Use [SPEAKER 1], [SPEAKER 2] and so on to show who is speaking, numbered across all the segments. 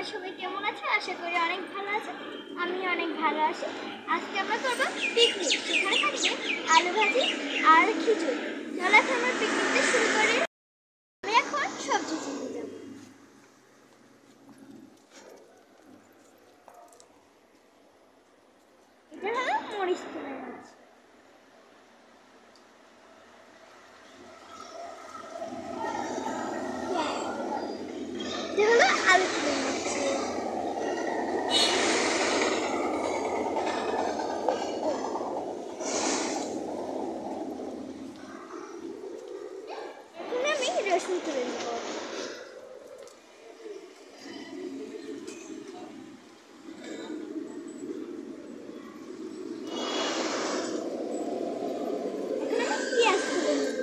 [SPEAKER 1] তোমরা সবাই কেমন আছো? আশা করি অনেক ভালো আছো। আমি অনেক ভালো আছি। আজকে আমরা করবো পিকনিক। সেখানে থাকবে আলু ভাজি আর খিচুড়ি। চলো এখন আমরা পিকনিকটা শুরু করি। আমি এখন সবজি কিনতে যাব। এটা হলো মরিচ তুলে মাছ। এটা হলো আলু তুলে মাছ। এখন আমি রসুন তুলে নেব। পেঁয়াজ তুলে নেব।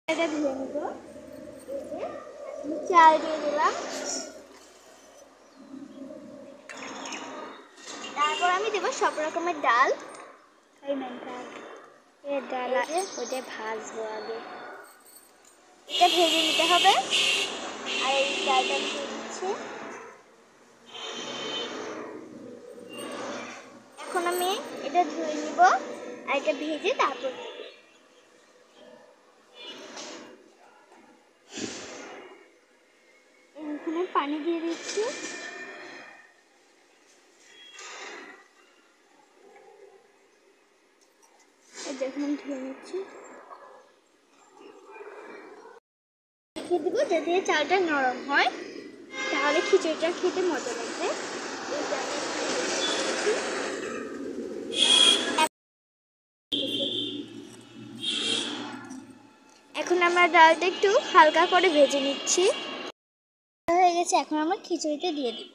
[SPEAKER 1] এটা ধুয়ে নেব। চাল দিয়ে দিলাম। তারপর আমি দেবো সব রকমের ডাল। ডাল ওটা ভাজবো আগে। এটা ভেজে নিতে হবে। আর এই ডালটা দিয়ে দিচ্ছি। এখন আমি এটা ধুয়ে নিব আর এটা ভেজে তারপর এখানে পানি দিয়ে দিচ্ছি। যখন ধুয়ে নিচ্ছি রেখে দেবো যাতে চালটা নরম হয়, তাহলে খিচুড়িটা খেতে মজা লাগবে। এখন আমরা ডালটা একটু হালকা করে ভেজে নিচ্ছি। হয়ে গেছে, এখন আমরা খিচুড়িতে দিয়ে দিব।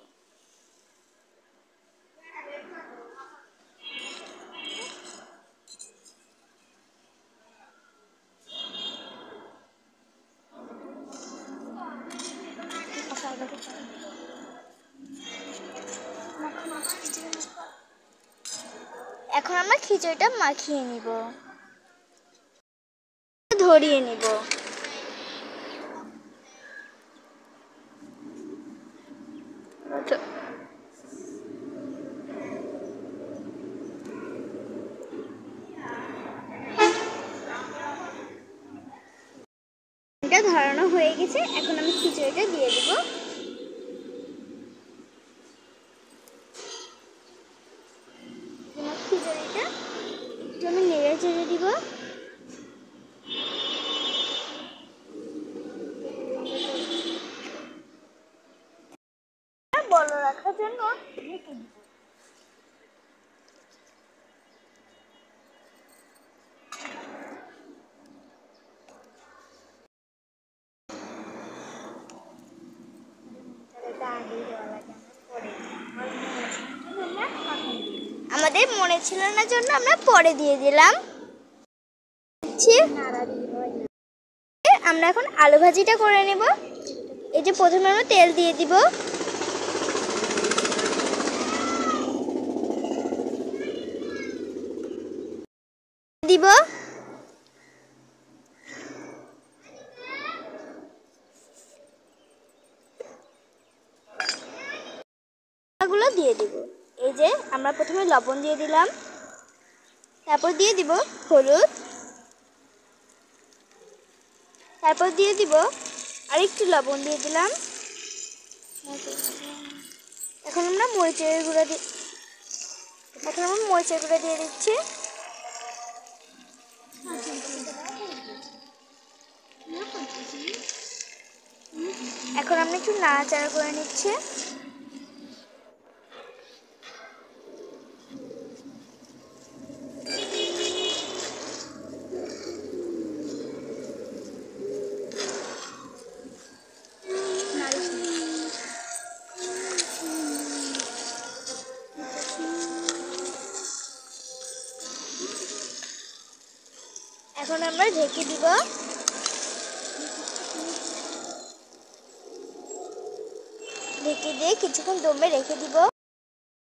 [SPEAKER 1] এখন আমরা খিচুড়িটা মাখিয়ে নিব, ধরিয়ে নিব। এটা ধরানো হয়ে গেছে, এখন আমি খিচুড়িটা দিয়ে দিব। খিচুড়িটা একটু আমি নেড়ে চেড়ে দিব। বড় রাখার জন্য ঢেকে দিব। আমাদের মনে ছিল না জন্য আমরা পরে দিয়ে দিলাম। আমরা এখন আলু ভাজিটা করে নেব। এই যে প্রথমে আমরা তেল দিয়ে দিব। দিব গুলো দিয়ে দিব। এই যে আমরা প্রথমে লবণ দিয়ে দিলাম, তারপর দিয়ে দিব হলুদ, তারপর দিয়ে দিব আরেকটু লবণ দিয়ে দিলাম। এখন আমরা মরিচের গুঁড়া দিয়ে দিচ্ছি। এখন আমরা একটু নাড়াচাড়া করে নিচ্ছি। এখন আমরা ঢেকে দিব। ঢেকে দিয়ে কিছুক্ষণ দমে রেখে দিব।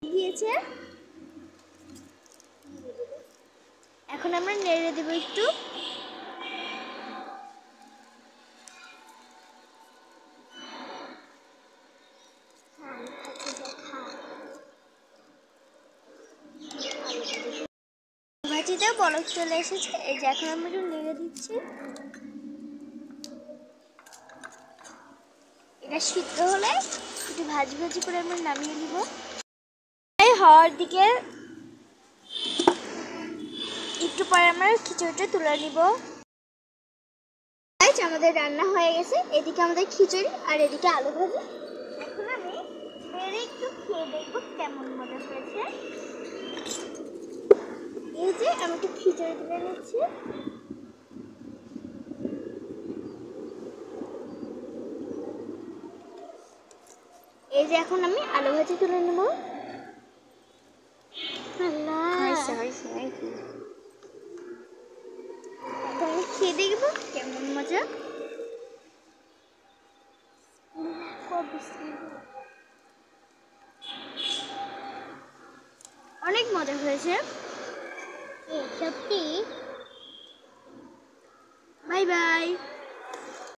[SPEAKER 1] দিয়েছে, এখন আমরা নেড়ে দেব একটু। ভাজিতেও বলক চলে এসেছে, এই যে এখন আমরা একটু নেড়ে দিচ্ছি। এটা সিদ্ধ হলে একটু ভাজি ভাজি করে আমরা নামিয়ে নিব। হওয়ার দিকে একটু পরে আমরা খিচুড়িটা তুলে নিব। আমাদের রান্না হয়ে গেছে, এদিকে আমাদের খিচুড়ি আর এদিকে আলু ভাজি। এখন আমি বেড়ে একটু খেয়ে দেখবো কেমন মজা হয়েছে। এই যে আমি একটু খিচুড়ি তুলে নিচ্ছি। এই যে এখন আমি আলু ভাজি তুলে নেব। আমি খেয়ে দেখবো কেমন মজা। অনেক মজা হয়েছে সত্যি। Bye bye.